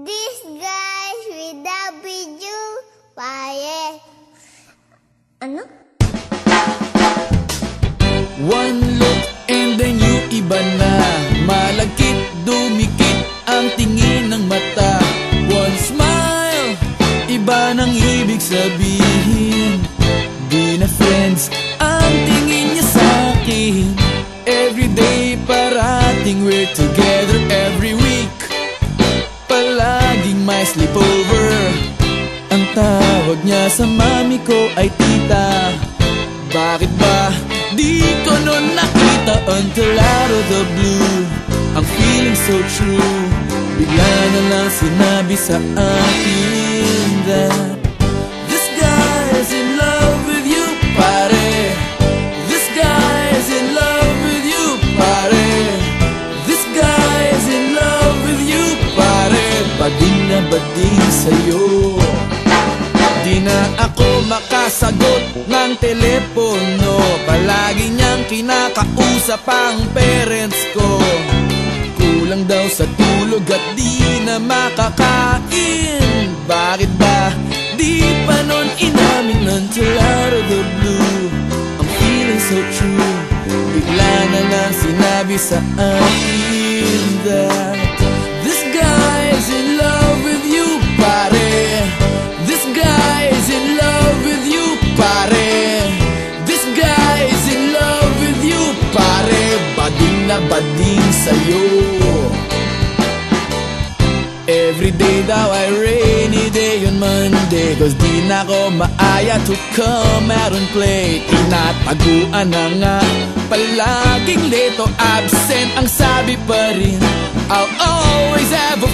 This guys without you, pare. Ano? One look and then you iba na. Malagkit, dumikit ang tingin ng mata. One smile, iba nang ibig sabihin. Di na friends ang tingin niya sa'kin. Everyday parating we're together every week. Palaging may sleepover. Ang tawag niya sa mami ko ay tita. Bakit ba di ko nun nakita until out of the blue? Ang feeling so true. Bigla na lang sinabi sa akin that this guy is in love with you, pare. This guy is in love with you, pare. This guy is in love with you, pare. Bading na bading sa'yo. Di na ako makasagot ng telepono. Palagi niyang kinakausap ang parents ko. Kulang daw sa tulog at di na makakain. Bakit ba di pa nun inamin until out of the blue? I'm feeling so true. Bigla na lang sinabi sa akin that this guy is in love with you, pare. This guy is in love with you, pare. This guy is in love with you, pare. Bading na bading sa'yo. Everyday daw ay rainy day on Monday, cause di na ko maaya to come out and play. Tinataguan na nga, palaging late o absent. Ang sabi pa rin, I'll always have a